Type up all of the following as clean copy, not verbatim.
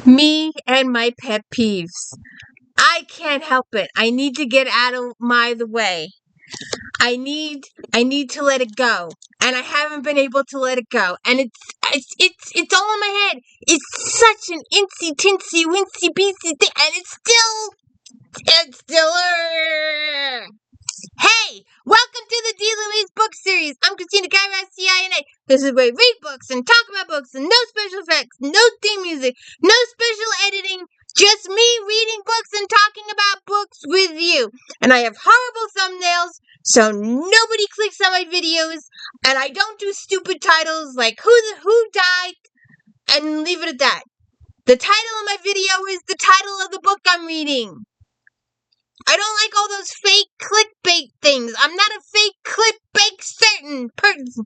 Me and my pet peeves. I can't help it. I need to get out of the way. I need to let it go. And I haven't been able to let it go. And it's all in my head. It's such an insy tinsy wincy beasy thing, and it's still Hey, welcome to the D. Louise book series. I'm Christina CIA. This is where we read books and talk about books, and no special effects, no theme music, no special editing, just me reading books and talking about books with you. And I have horrible thumbnails, so nobody clicks on my videos, and I don't do stupid titles like who died, and leave it at that. The title of my video is the title of the book I'm reading. I don't like all those fake clickbait things. I'm not a fake clickbait certain person.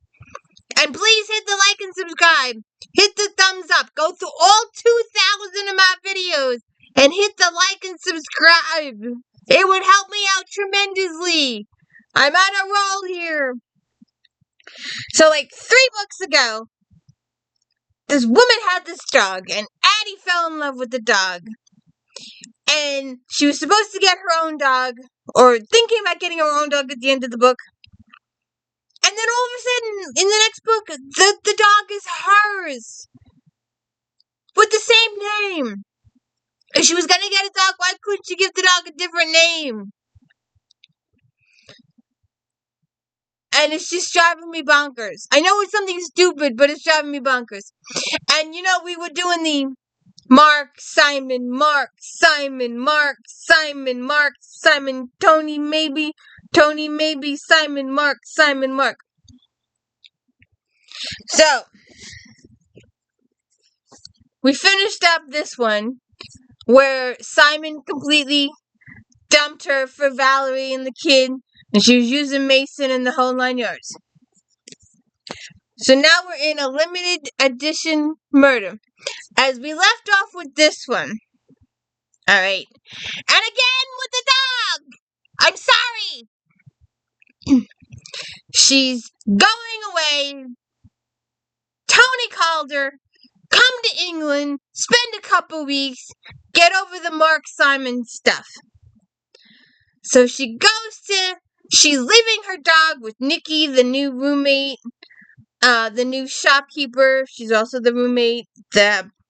And please hit the like and subscribe. Hit the thumbs up. Go through all 2,000 of my videos and hit the like and subscribe. It would help me out tremendously. I'm on a roll here. So like 3 books ago, this woman had this dog, and Addie fell in love with the dog. And she was supposed to get her own dog, or thinking about getting her own dog at the end of the book. And then all of a sudden, in the next book, the dog is hers. With the same name. If she was going to get a dog, why couldn't she give the dog a different name? And it's just driving me bonkers. I know it's something stupid, but it's driving me bonkers. And we were doing the Mark, Simon, Tony, maybe, Simon, Mark. So, we finished up this one, where Simon completely dumped her for Valerie and the kid, and she was using Mason and the whole 9 yards. So now we're in a limited edition murder. As we left off with this one. Alright. And again with the dog! I'm sorry! She's going away. Tony called her. Come to England. Spend a couple weeks. Get over the Mark Simon stuff. So she's leaving her dog with Nikki, the new roommate. The new shopkeeper. She's also the roommate.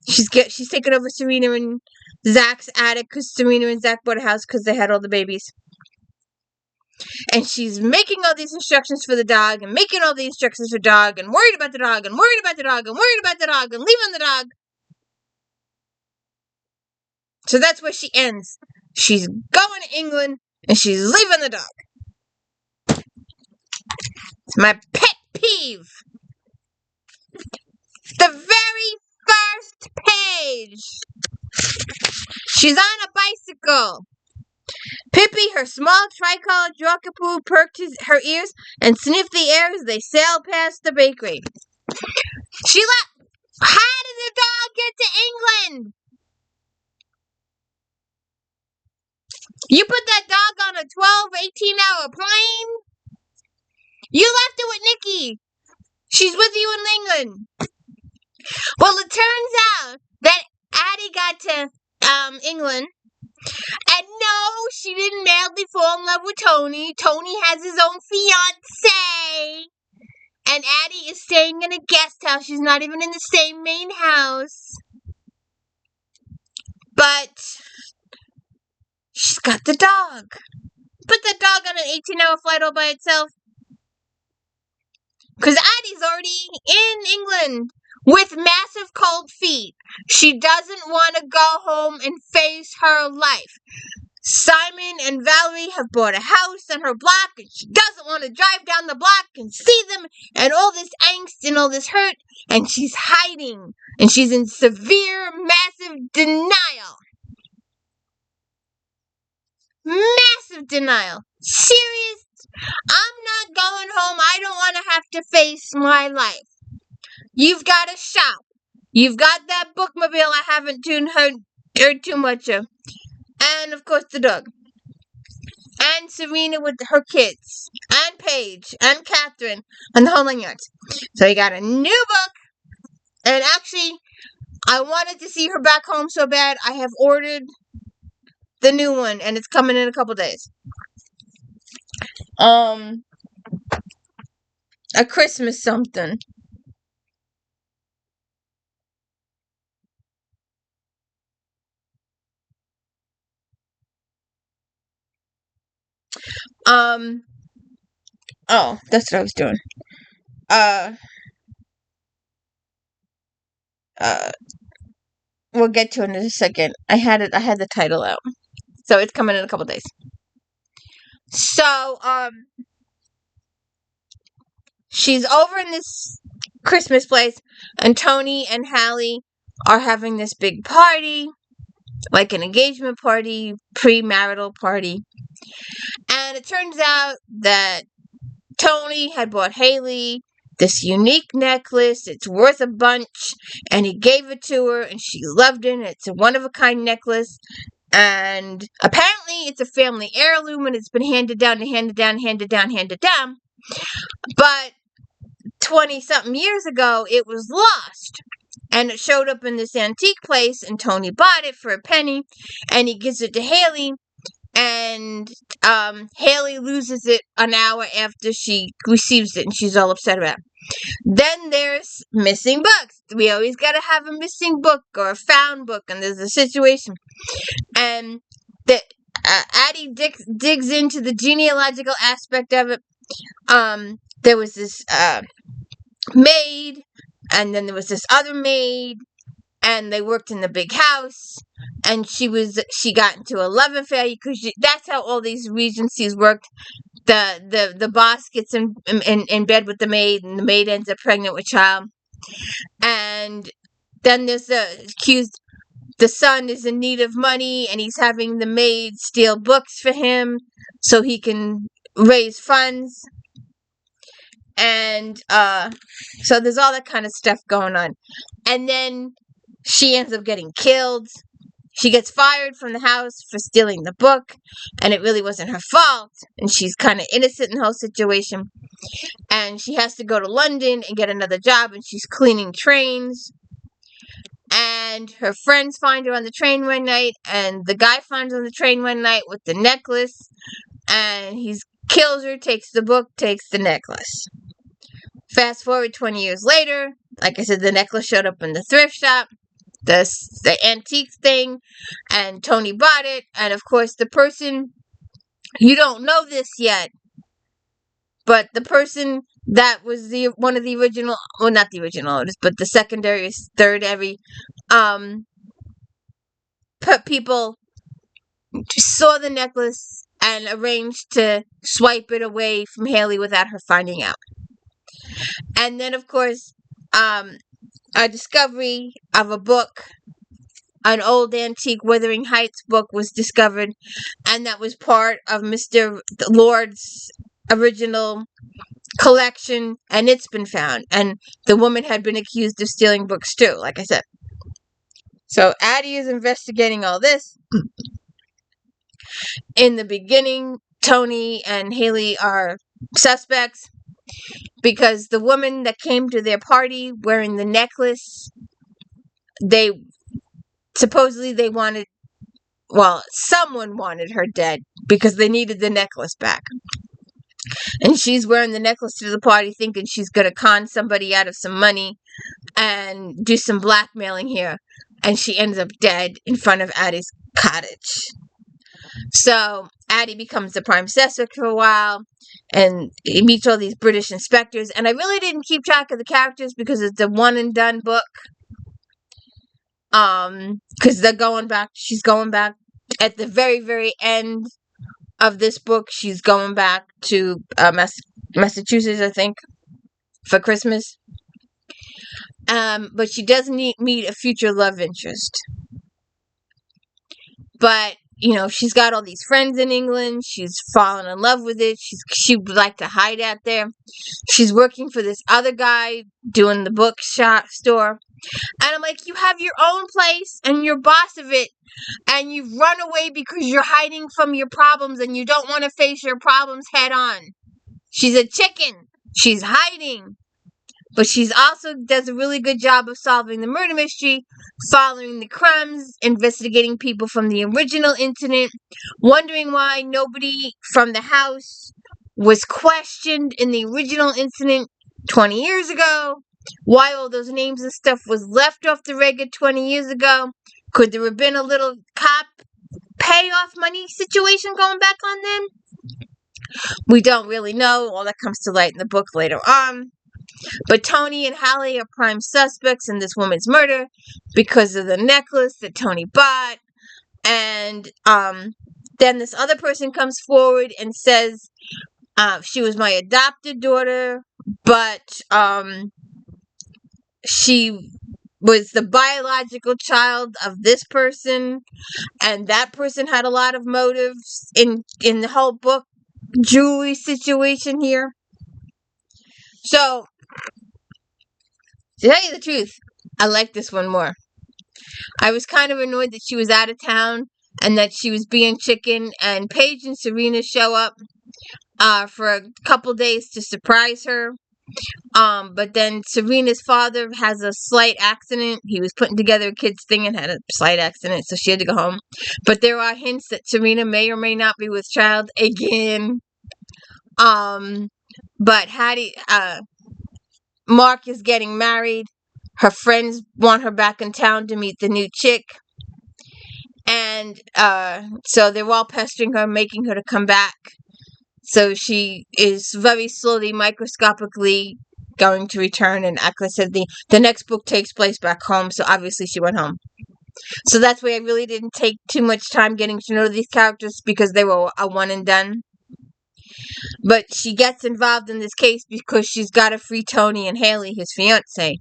She's taken over Serena and Zach's attic because Serena and Zach bought a house because they had all the babies. And she's making all these instructions for the dog, and making all these instructions for the dog, and worried about the dog, and worried about the dog, and worried about the dog, and leaving the dog. So that's where she ends. She's going to England, and she's leaving the dog. It's my pet peeve. The very first page. She's on a bicycle. Pippi, her small tricolor Yorkapoo, perked her ears and sniffed the air as they sailed past the bakery. How did the dog get to England? You put that dog on a 12, 18-hour plane? You left it with Nikki. She's with you in England. Well, it turns out that Addie got to England, and no, she didn't madly fall in love with Tony. Tony has his own fiancé, and Addie is staying in a guest house. She's not even in the same main house, but she's got the dog. Put that dog on an 18-hour flight all by itself, because Addie's already in England. With massive cold feet. She doesn't want to go home and face her life. Simon and Valerie have bought a house on her block, and she doesn't want to drive down the block and see them, and all this angst and all this hurt, and she's hiding, and she's in severe, massive denial. Massive denial. Serious? I'm not going home. I don't want to have to face my life. You've got a shop. You've got that bookmobile I haven't heard too much of. And, of course, the dog. And Serena with her kids. And Paige. And Catherine. And the whole 9 yards. So you got a new book. And actually, I wanted to see her back home so bad. I have ordered the new one, and it's coming in a couple days. A Christmas something. Oh, that's what I was doing. Uh, uh, we'll get to it in a second. I had the title out. So it's coming in a couple days. So, she's over in this Christmas place, and Tony and Hallie are having this big party, like an engagement party, premarital party. And it turns out that Tony had bought Haley this unique necklace. It's worth a bunch, and he gave it to her, and she loved it. And it's a one-of-a-kind necklace, and apparently it's a family heirloom, and it's been handed down and handed down, handed down, handed down. But 20-something years ago, it was lost. And it showed up in this antique place, and Tony bought it for a penny, and he gives it to Haley, and Haley loses it an hour after she receives it, and she's all upset about it. Then there's missing books. We always gotta have a missing book or a found book, and there's a situation. And the Addie digs into the genealogical aspect of it. There was this maid, and then there was this other maid, and they worked in the big house, and she got into a love affair, because that's how all these regencies worked. The boss gets in bed with the maid, and the maid ends up pregnant with child. And then there's the accused. The son is in need of money, and he's having the maid steal books for him so he can raise funds. And so there's all that kind of stuff going on. And then she ends up getting killed. She gets fired from the house for stealing the book, and it really wasn't her fault, and she's kind of innocent in the whole situation. And she has to go to London and get another job, and she's cleaning trains. And her friends find her on the train one night, and the guy finds her on the train one night with the necklace, and he kills her, takes the book, takes the necklace. Fast forward 20 years later, like I said, the necklace showed up in the thrift shop, the antique thing, and Tony bought it. And of course, the person, you don't know this yet, but the person that was one of the original, well, not the original owners, but the secondary, third, people saw the necklace and arranged to swipe it away from Haley without her finding out. And then, of course, a discovery of a book, an old antique Wuthering Heights book, was discovered, and that was part of Mr. Lord's original collection, and it's been found. And the woman had been accused of stealing books too, like I said. So Addie is investigating all this. In the beginning, Tony and Haley are suspects, because the woman that came to their party wearing the necklace, someone wanted her dead because they needed the necklace back. And she's wearing the necklace to the party thinking she's going to con somebody out of some money and do some blackmailing here. And she ends up dead in front of Addie's cottage. So Addie becomes the prime suspect for a while, and he meets all these British inspectors. And I really didn't keep track of the characters because it's a one and done book. Because she's going back at the very, very end of this book. She's going back to Massachusetts, I think, for Christmas. But she doesn't meet a future love interest. But she's got all these friends in England. She's fallen in love with it. She would like to hide out there. She's working for this other guy doing the bookstore. And I'm like, you have your own place and you're boss of it, and you've run away because you're hiding from your problems and you don't want to face your problems head on. She's a chicken. She's hiding. but she's also does a really good job of solving the murder mystery, following the crimes, investigating people from the original incident, wondering why nobody from the house was questioned in the original incident 20 years ago, why all those names and stuff was left off the record 20 years ago. Could there have been a little cop payoff money situation going back on them? We don't really know. All that comes to light in the book later on. But Tony and Hallie are prime suspects in this woman's murder because of the necklace that Tony bought. And then this other person comes forward and says she was my adopted daughter, but she was the biological child of this person, and that person had a lot of motives in the whole book jewelry situation here. So, to tell you the truth, I like this one more. I was kind of annoyed that she was out of town and that she was being chicken, and Paige and Serena show up for a couple days to surprise her. But then Serena's father has a slight accident. He was putting together a kid's thing and had a slight accident, so she had to go home. But there are hints that Serena may or may not be with child again. But Hattie, Mark is getting married. Her friends want her back in town to meet the new chick. And so they're all pestering her, making her to come back. So she is very slowly, microscopically going to return. And like I said, the next book takes place back home. So obviously she went home. So that's why I really didn't take too much time getting to know these characters, because they were a one and done. But she gets involved in this case because she's got to free Tony and Haley, his fiance.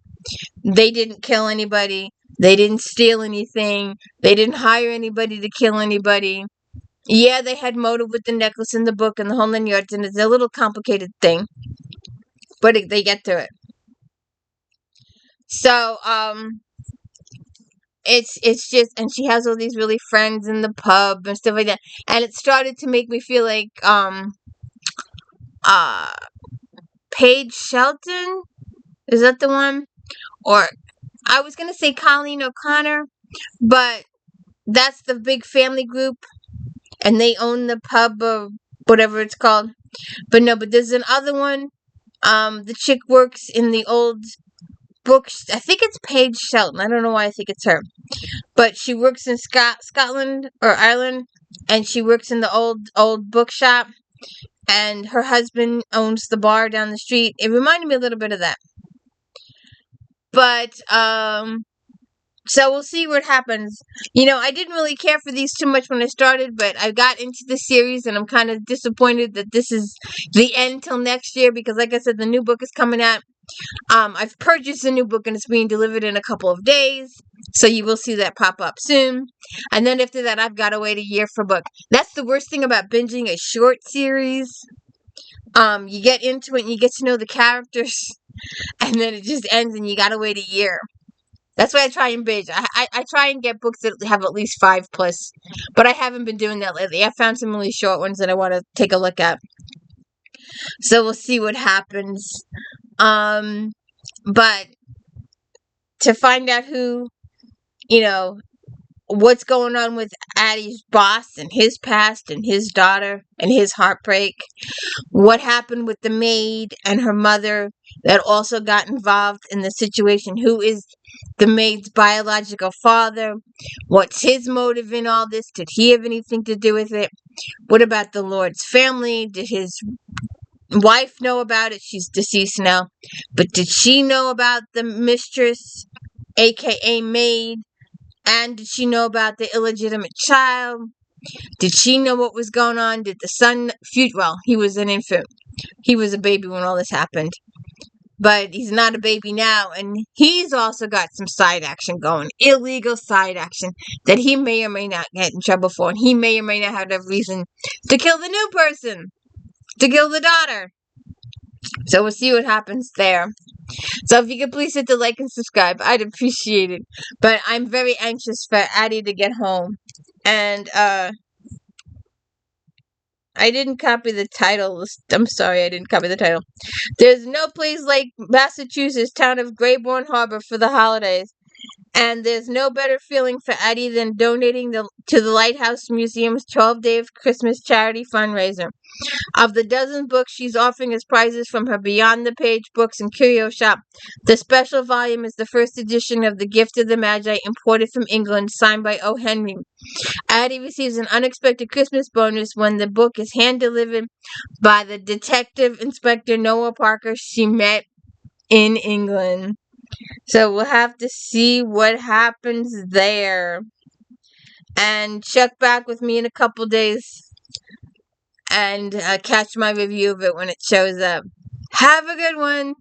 They didn't kill anybody. They didn't steal anything. They didn't hire anybody to kill anybody. Yeah, they had motive with the necklace in the book and the whole 9 yards, and it's a little complicated thing. But they get to it. So, it's just, and she has all these really friends in the pub and stuff like that. And it started to make me feel like, Paige Shelton? Is that the one? Or, I was gonna say Colleen O'Connor, but that's the big family group, and they own the pub or whatever it's called. But no, but there's another one. The chick works in the old books. I think it's Paige Shelton. I don't know why I think it's her. But she works in Scotland or Ireland, and she works in the old bookshop, and her husband owns the bar down the street. It reminded me a little bit of that. But, so we'll see what happens. I didn't really care for these too much when I started, but I got into the series, and I'm kind of disappointed that this is the end till next year, because like I said, the new book is coming out. I've purchased a new book, and it's being delivered in a couple of days, so you will see that pop up soon. And then after that, I've got to wait a year for a book. That's the worst thing about binging a short series. You get into it, and you get to know the characters, and then it just ends, and you got to wait a year. That's why I try and binge. I try and get books that have at least 5+, but I haven't been doing that lately. I found some really short ones that I want to take a look at. So we'll see what happens. But to find out who, what's going on with Addie's boss and his past and his daughter and his heartbreak, what happened with the maid and her mother that also got involved in the situation, who is the maid's biological father, what's his motive in all this, did he have anything to do with it, what about the Lord's family, did his wife know about it, she's deceased now, but did she know about the mistress, aka maid, and did she know about the illegitimate child, did she know what was going on, did the son, well, he was an infant, he was a baby when all this happened, but he's not a baby now, and he's also got some side action going, illegal side action, that he may or may not get in trouble for, and he may or may not have a reason to kill the new person, to kill the daughter. So we'll see what happens there. So if you could please hit the like and subscribe, I'd appreciate it. But I'm very anxious for Addie to get home. And I I didn't copy the title. I'm sorry, I didn't copy the title. There's no place like Massachusetts, town of Greybourne Harbor for the holidays. And there's no better feeling for Addie than donating to the Lighthouse Museum's 12-day of Christmas charity fundraiser. Of the dozen books she's offering as prizes from her Beyond the Page books and curio shop, the special volume is the first edition of The Gift of the Magi, imported from England, signed by O. Henry. Addie receives an unexpected Christmas bonus when the book is hand-delivered by the Detective Inspector Noah Parker she met in England. So we'll have to see what happens there. And check back with me in a couple days and catch my review of it when it shows up. Have a good one.